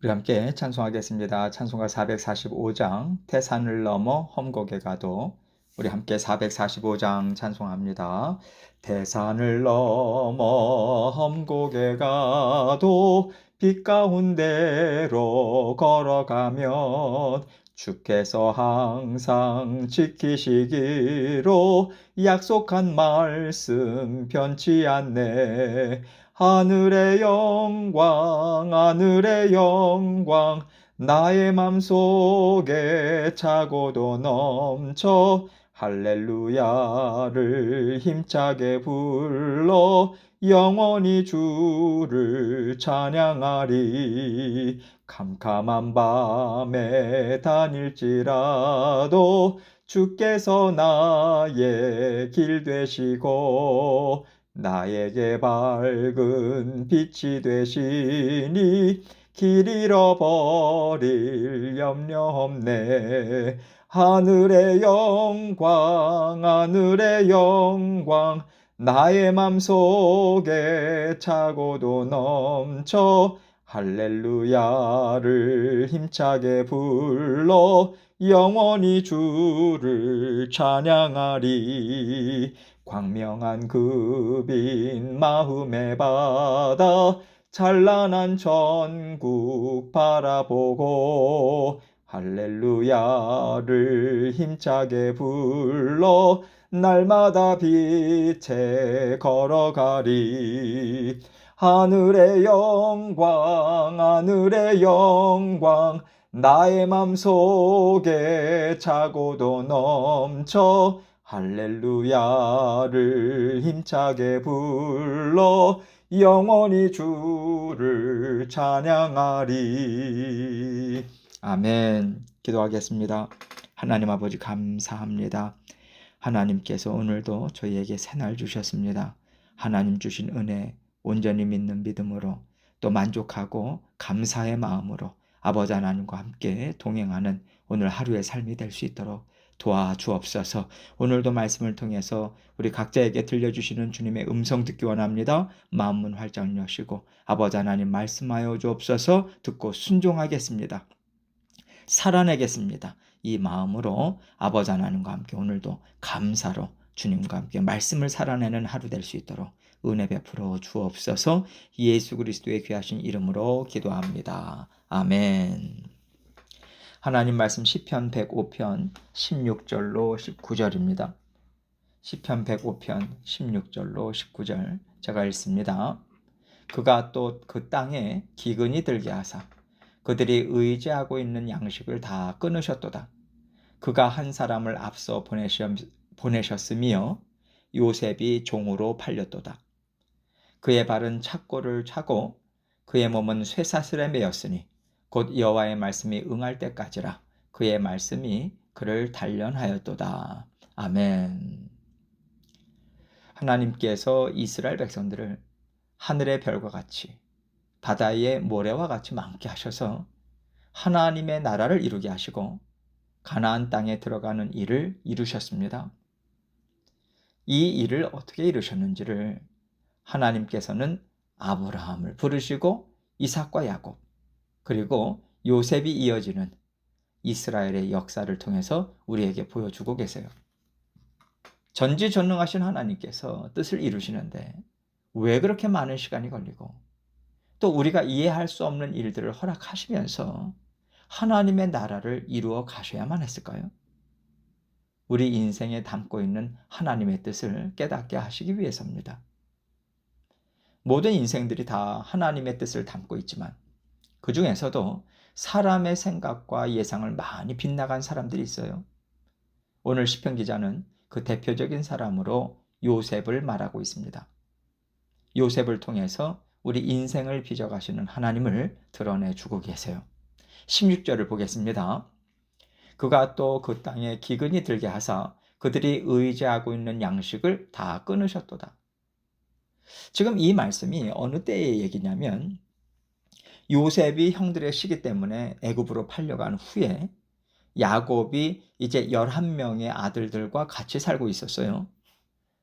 우리 함께 찬송하겠습니다. 찬송가 445장 태산을 넘어 험곡에 가도. 우리 함께 445장 찬송합니다. 태산을 넘어 험곡에 가도 빛 가운데로 걸어가면 주께서 항상 지키시기로 약속한 말씀 변치 않네. 하늘의 영광, 나의 맘속에 차고도 넘쳐 할렐루야를 힘차게 불러 영원히 주를 찬양하리. 캄캄한 밤에 다닐지라도 주께서 나의 길 되시고 나에게 밝은 빛이 되시니 길 잃어버릴 염려 없네. 하늘의 영광, 나의 맘속에 차고도 넘쳐 할렐루야를 힘차게 불러 영원히 주를 찬양하리. 광명한 그 빛 마음의 바다 찬란한 천국 바라보고 할렐루야를 힘차게 불러 날마다 빛에 걸어가리. 하늘의 영광, 나의 맘속에 차고도 넘쳐 할렐루야를 힘차게 불러 영원히 주를 찬양하리. 아멘. 기도하겠습니다. 하나님 아버지 감사합니다. 하나님께서 오늘도 저희에게 새날 주셨습니다. 하나님 주신 은혜 온전히 믿는 믿음으로 또 만족하고 감사의 마음으로 아버지 하나님과 함께 동행하는 오늘 하루의 삶이 될 수 있도록 도와주옵소서. 오늘도 말씀을 통해서 우리 각자에게 들려주시는 주님의 음성 듣기 원합니다. 마음문 활짝 여시고 아버지 하나님 말씀하여 주옵소서. 듣고 순종하겠습니다. 살아내겠습니다. 이 마음으로 아버지 하나님과 함께 오늘도 감사로 주님과 함께 말씀을 살아내는 하루 될 수 있도록 은혜 베풀어 주옵소서. 예수 그리스도의 귀하신 이름으로 기도합니다. 아멘. 하나님 말씀 시편 105편 16절로 19절입니다. 시편 105편 16절로 19절 제가 읽습니다. 그가 또 그 땅에 기근이 들게 하사 그들이 의지하고 있는 양식을 다 끊으셨도다. 그가 한 사람을 앞서 보내셨으며 요셉이 종으로 팔렸도다. 그의 발은 착고를 차고 그의 몸은 쇠사슬에 매였으니 곧 여호와의 말씀이 응할 때까지라. 그의 말씀이 그를 단련하였도다. 아멘. 하나님께서 이스라엘 백성들을 하늘의 별과 같이 바다의 모래와 같이 많게 하셔서 하나님의 나라를 이루게 하시고 가나안 땅에 들어가는 일을 이루셨습니다. 이 일을 어떻게 이루셨는지를 하나님께서는 아브라함을 부르시고 이삭과 야곱 그리고 요셉이 이어지는 이스라엘의 역사를 통해서 우리에게 보여주고 계세요. 전지전능하신 하나님께서 뜻을 이루시는데 왜 그렇게 많은 시간이 걸리고 또 우리가 이해할 수 없는 일들을 허락하시면서 하나님의 나라를 이루어 가셔야만 했을까요? 우리 인생에 담고 있는 하나님의 뜻을 깨닫게 하시기 위해서입니다. 모든 인생들이 다 하나님의 뜻을 담고 있지만 그 중에서도 사람의 생각과 예상을 많이 빗나간 사람들이 있어요. 오늘 시편 기자는 그 대표적인 사람으로 요셉을 말하고 있습니다. 요셉을 통해서 우리 인생을 빚어가시는 하나님을 드러내주고 계세요. 16절을 보겠습니다. 그가 또 그 땅에 기근이 들게 하사 그들이 의지하고 있는 양식을 다 끊으셨도다. 지금 이 말씀이 어느 때의 얘기냐면 요셉이 형들의 시기 때문에 애굽으로 팔려간 후에 야곱이 이제 11명의 아들들과 같이 살고 있었어요.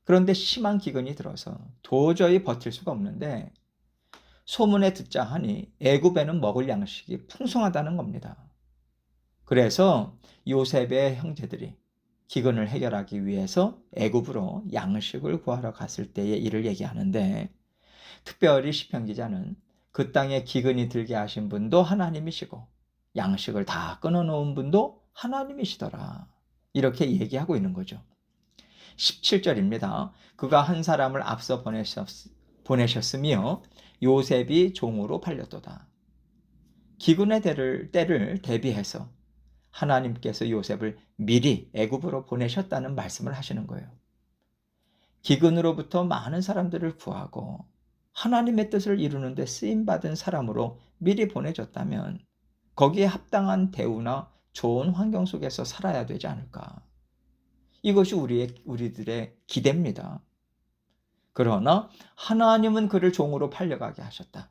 그런데 심한 기근이 들어서 도저히 버틸 수가 없는데 소문에 듣자 하니 애굽에는 먹을 양식이 풍성하다는 겁니다. 그래서 요셉의 형제들이 기근을 해결하기 위해서 애굽으로 양식을 구하러 갔을 때의 일을 얘기하는데, 특별히 시편 기자는 그 땅에 기근이 들게 하신 분도 하나님이시고 양식을 다 끊어놓은 분도 하나님이시더라, 이렇게 얘기하고 있는 거죠. 17절입니다. 그가 한 사람을 앞서 보내셨으며 요셉이 종으로 팔렸도다. 기근의 때를 대비해서 하나님께서 요셉을 미리 애굽으로 보내셨다는 말씀을 하시는 거예요. 기근으로부터 많은 사람들을 구하고 하나님의 뜻을 이루는 데 쓰임받은 사람으로 미리 보내줬다면 거기에 합당한 대우나 좋은 환경 속에서 살아야 되지 않을까. 이것이 우리들의 기대입니다. 그러나 하나님은 그를 종으로 팔려가게 하셨다.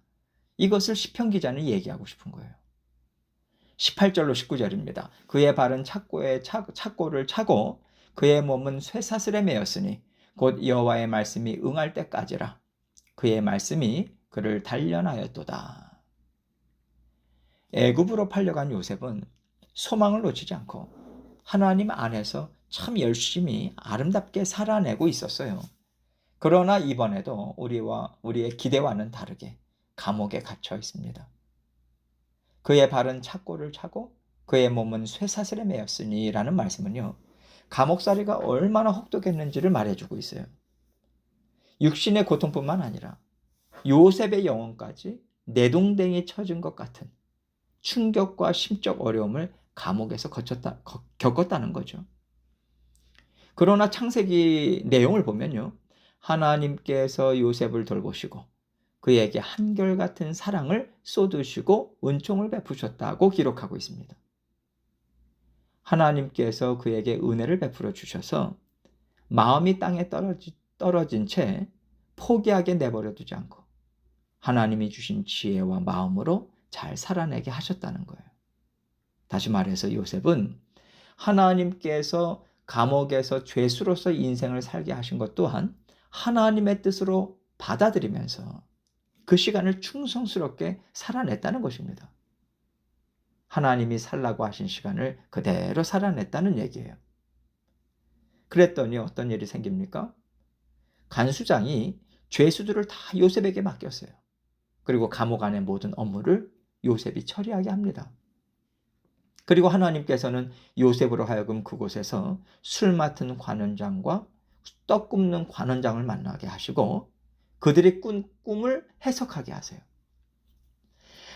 이것을 시편 기자는 얘기하고 싶은 거예요. 18절로 19절입니다. 그의 발은 착고를 차고 그의 몸은 쇠사슬에 매였으니 곧 여호와의 말씀이 응할 때까지라. 그의 말씀이 그를 단련하였도다. 애굽으로 팔려간 요셉은 소망을 놓치지 않고 하나님 안에서 참 열심히 아름답게 살아내고 있었어요. 그러나 이번에도 우리의 기대와는 다르게 감옥에 갇혀 있습니다. 그의 발은 착고를 차고 그의 몸은 쇠사슬에 매였으니 라는 말씀은요, 감옥살이가 얼마나 혹독했는지를 말해주고 있어요. 육신의 고통뿐만 아니라 요셉의 영혼까지 내동댕이 쳐진 것 같은 충격과 심적 어려움을 감옥에서 겪었다는 거죠. 그러나 창세기 내용을 보면요, 하나님께서 요셉을 돌보시고 그에게 한결같은 사랑을 쏟으시고 은총을 베푸셨다고 기록하고 있습니다. 하나님께서 그에게 은혜를 베풀어 주셔서 마음이 땅에 떨어진 채 포기하게 내버려 두지 않고 하나님이 주신 지혜와 마음으로 잘 살아내게 하셨다는 거예요. 다시 말해서 요셉은 하나님께서 감옥에서 죄수로서 인생을 살게 하신 것 또한 하나님의 뜻으로 받아들이면서 그 시간을 충성스럽게 살아냈다는 것입니다. 하나님이 살라고 하신 시간을 그대로 살아냈다는 얘기예요. 그랬더니 어떤 일이 생깁니까? 간수장이 죄수들을 다 요셉에게 맡겼어요. 그리고 감옥 안의 모든 업무를 요셉이 처리하게 합니다. 그리고 하나님께서는 요셉으로 하여금 그곳에서 술 맡은 관원장과 떡 굽는 관원장을 만나게 하시고 그들이 꾼 꿈을 해석하게 하세요.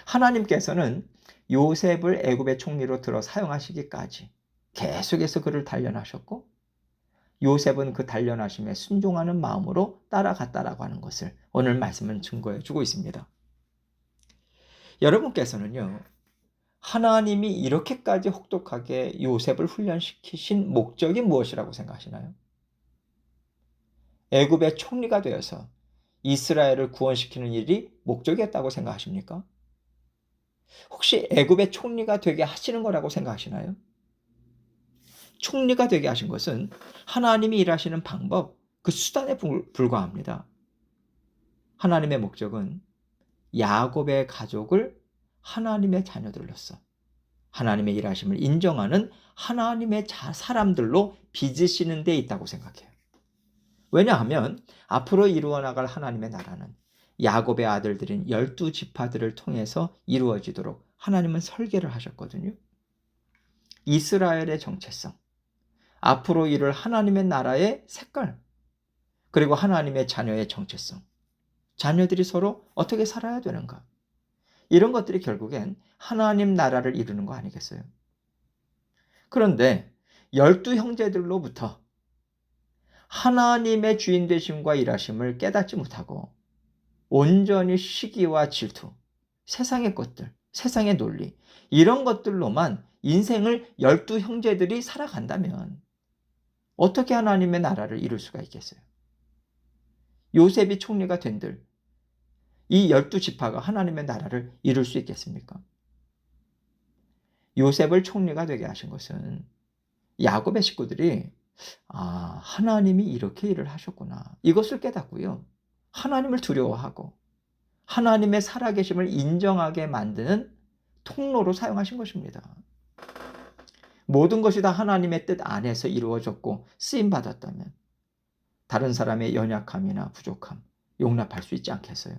하나님께서는 요셉을 애굽의 총리로 들어 사용하시기까지 계속해서 그를 단련하셨고 요셉은 그 단련하심에 순종하는 마음으로 따라갔다라고 하는 것을 오늘 말씀은 증거해 주고 있습니다. 여러분께서는요, 하나님이 이렇게까지 혹독하게 요셉을 훈련시키신 목적이 무엇이라고 생각하시나요? 애굽의 총리가 되어서 이스라엘을 구원시키는 일이 목적이었다고 생각하십니까? 혹시 애굽의 총리가 되게 하시는 거라고 생각하시나요? 총리가 되게 하신 것은 하나님이 일하시는 방법, 그 수단에 불과합니다. 하나님의 목적은 야곱의 가족을 하나님의 자녀들로서 하나님의 일하심을 인정하는 하나님의 사람들로 빚으시는 데 있다고 생각해요. 왜냐하면 앞으로 이루어 나갈 하나님의 나라는 야곱의 아들들인 12지파들을 통해서 이루어지도록 하나님은 설계를 하셨거든요. 이스라엘의 정체성, 앞으로 이룰 하나님의 나라의 색깔, 그리고 하나님의 자녀의 정체성, 자녀들이 서로 어떻게 살아야 되는가, 이런 것들이 결국엔 하나님 나라를 이루는 거 아니겠어요? 그런데 12형제들로부터 하나님의 주인 되심과 일하심을 깨닫지 못하고 온전히 시기와 질투, 세상의 것들, 세상의 논리, 이런 것들로만 인생을 12형제들이 살아간다면 어떻게 하나님의 나라를 이룰 수가 있겠어요? 요셉이 총리가 된들 이 12지파가 하나님의 나라를 이룰 수 있겠습니까? 요셉을 총리가 되게 하신 것은 야곱의 식구들이 하나님이 이렇게 일을 하셨구나, 이것을 깨닫고요, 하나님을 두려워하고 하나님의 살아계심을 인정하게 만드는 통로로 사용하신 것입니다. 모든 것이 다 하나님의 뜻 안에서 이루어졌고 쓰임받았다면 다른 사람의 연약함이나 부족함 용납할 수 있지 않겠어요?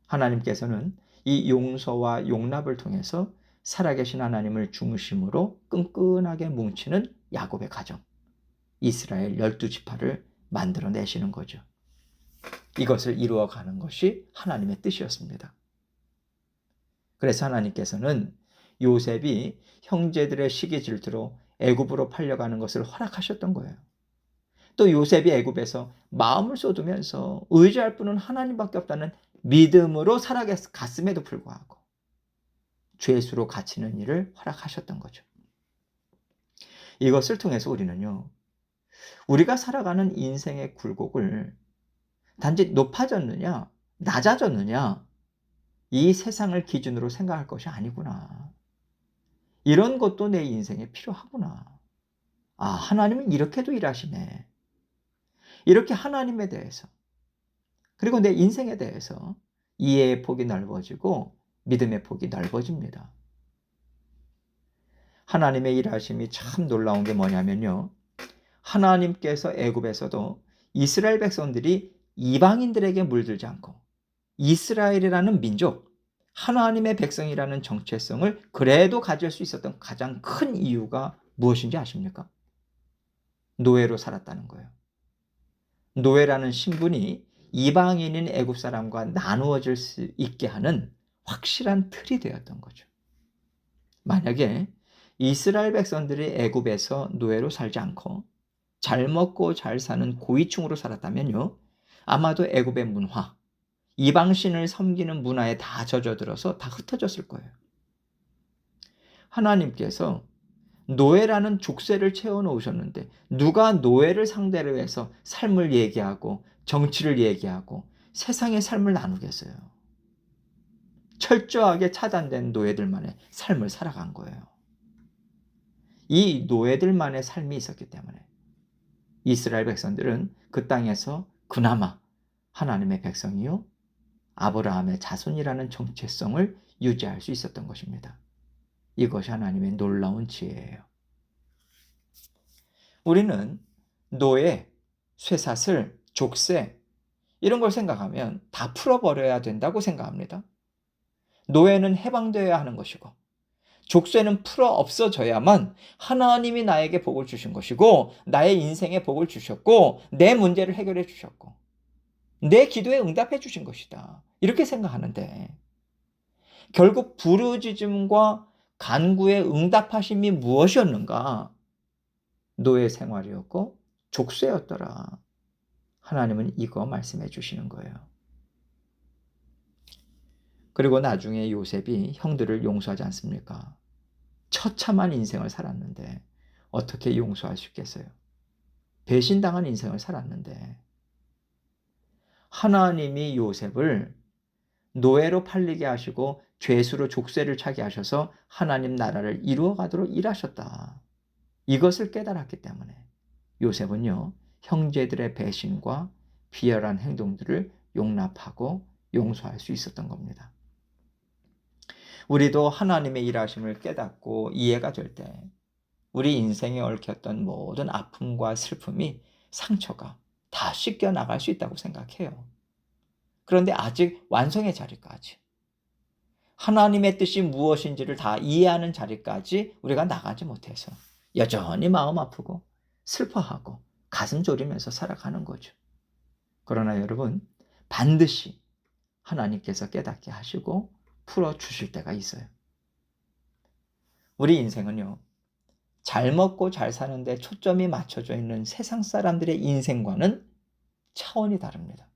하나님께서는 이 용서와 용납을 통해서 살아계신 하나님을 중심으로 끈끈하게 뭉치는 야곱의 가정, 이스라엘 12지파를 만들어내시는 거죠. 이것을 이루어가는 것이 하나님의 뜻이었습니다. 그래서 하나님께서는 요셉이 형제들의 시기 질투로 애굽으로 팔려가는 것을 허락하셨던 거예요. 또 요셉이 애굽에서 마음을 쏟으면서 의지할 분은 하나님밖에 없다는 믿음으로 살아갔음에도 불구하고 죄수로 갇히는 일을 허락하셨던 거죠. 이것을 통해서 우리는요, 우리가 살아가는 인생의 굴곡을 단지 높아졌느냐 낮아졌느냐 이 세상을 기준으로 생각할 것이 아니구나. 이런 것도 내 인생에 필요하구나. 아, 하나님은 이렇게도 일하시네. 이렇게 하나님에 대해서 그리고 내 인생에 대해서 이해의 폭이 넓어지고 믿음의 폭이 넓어집니다. 하나님의 일하심이 참 놀라운 게 뭐냐면요, 하나님께서 애굽에서도 이스라엘 백성들이 이방인들에게 물들지 않고 이스라엘이라는 민족, 하나님의 백성이라는 정체성을 그래도 가질 수 있었던 가장 큰 이유가 무엇인지 아십니까? 노예로 살았다는 거예요. 노예라는 신분이 이방인인 애굽 사람과 나누어질 수 있게 하는 확실한 틀이 되었던 거죠. 만약에 이스라엘 백성들이 애굽에서 노예로 살지 않고 잘 먹고 잘 사는 고위층으로 살았다면요, 아마도 애굽의 문화, 이방신을 섬기는 문화에 다 젖어들어서 다 흩어졌을 거예요. 하나님께서 노예라는 족쇄를 채워놓으셨는데 누가 노예를 상대로 해서 삶을 얘기하고 정치를 얘기하고 세상의 삶을 나누겠어요? 철저하게 차단된 노예들만의 삶을 살아간 거예요. 이 노예들만의 삶이 있었기 때문에 이스라엘 백성들은 그 땅에서 그나마 하나님의 백성이요 아브라함의 자손이라는 정체성을 유지할 수 있었던 것입니다. 이것이 하나님의 놀라운 지혜예요. 우리는 노예, 쇠사슬, 족쇄 이런 걸 생각하면 다 풀어버려야 된다고 생각합니다. 노예는 해방되어야 하는 것이고 족쇄는 풀어 없어져야만 하나님이 나에게 복을 주신 것이고 나의 인생에 복을 주셨고 내 문제를 해결해 주셨고 내 기도에 응답해 주신 것이다. 이렇게 생각하는데 결국 부르짖음과 간구의 응답하심이 무엇이었는가? 노예 생활이었고 족쇄였더라. 하나님은 이거 말씀해 주시는 거예요. 그리고 나중에 요셉이 형들을 용서하지 않습니까? 처참한 인생을 살았는데 어떻게 용서할 수 있겠어요? 배신당한 인생을 살았는데 하나님이 요셉을 노예로 팔리게 하시고 죄수로 족쇄를 차게 하셔서 하나님 나라를 이루어가도록 일하셨다. 이것을 깨달았기 때문에 요셉은요, 형제들의 배신과 비열한 행동들을 용납하고 용서할 수 있었던 겁니다. 우리도 하나님의 일하심을 깨닫고 이해가 될 때 우리 인생에 얽혔던 모든 아픔과 슬픔이 상처가 다 씻겨 나갈 수 있다고 생각해요. 그런데 아직 완성의 자리까지 하나님의 뜻이 무엇인지를 다 이해하는 자리까지 우리가 나가지 못해서 여전히 마음 아프고 슬퍼하고 가슴 졸이면서 살아가는 거죠. 그러나 여러분, 반드시 하나님께서 깨닫게 하시고 풀어주실 때가 있어요. 우리 인생은요, 잘 먹고 잘 사는데 초점이 맞춰져 있는 세상 사람들의 인생과는 차원이 다릅니다.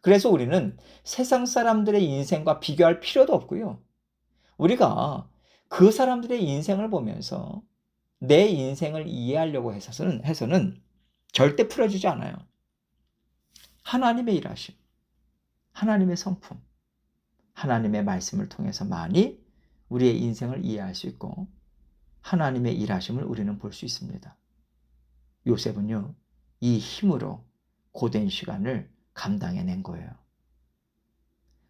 그래서 우리는 세상 사람들의 인생과 비교할 필요도 없고요. 우리가 그 사람들의 인생을 보면서 내 인생을 이해하려고 해서는 절대 풀어주지 않아요. 하나님의 일하심, 하나님의 성품, 하나님의 말씀을 통해서만이 우리의 인생을 이해할 수 있고 하나님의 일하심을 우리는 볼 수 있습니다. 요셉은요, 이 힘으로 고된 시간을 감당해낸 거예요.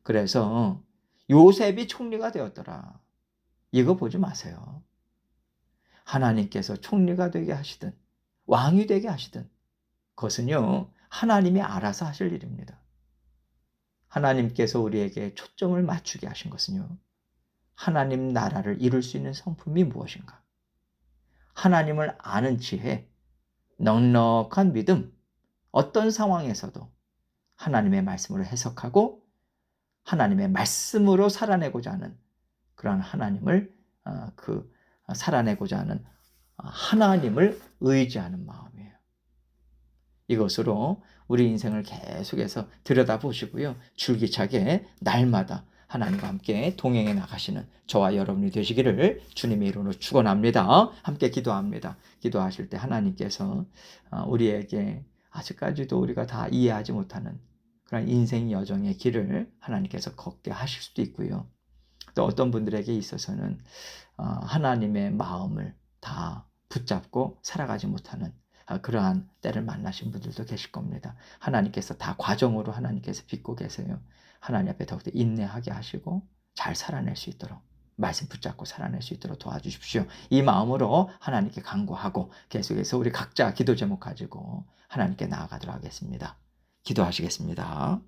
그래서 요셉이 총리가 되었더라. 이거 보지 마세요. 하나님께서 총리가 되게 하시든 왕이 되게 하시든 그것은요, 하나님이 알아서 하실 일입니다. 하나님께서 우리에게 초점을 맞추게 하신 것은요, 하나님 나라를 이룰 수 있는 성품이 무엇인가? 하나님을 아는 지혜, 넉넉한 믿음, 어떤 상황에서도 하나님의 말씀을 해석하고 하나님의 말씀으로 살아내고자 하는 그런 하나님을 살아내고자 하는 하나님을 의지하는 마음이에요. 이것으로 우리 인생을 계속해서 들여다보시고요. 줄기차게 날마다 하나님과 함께 동행해 나가시는 저와 여러분이 되시기를 주님의 이름으로 축원합니다. 함께 기도합니다. 기도하실 때 하나님께서 우리에게 아직까지도 우리가 다 이해하지 못하는 그런 인생 여정의 길을 하나님께서 걷게 하실 수도 있고요. 또 어떤 분들에게 있어서는 하나님의 마음을 다 붙잡고 살아가지 못하는 그러한 때를 만나신 분들도 계실 겁니다. 하나님께서 다 과정으로 하나님께서 빚고 계세요. 하나님 앞에 더욱더 인내하게 하시고 잘 살아낼 수 있도록 말씀 붙잡고 살아낼 수 있도록 도와주십시오. 이 마음으로 하나님께 간구하고 계속해서 우리 각자 기도 제목 가지고 하나님께 나아가도록 하겠습니다. 기도하시겠습니다.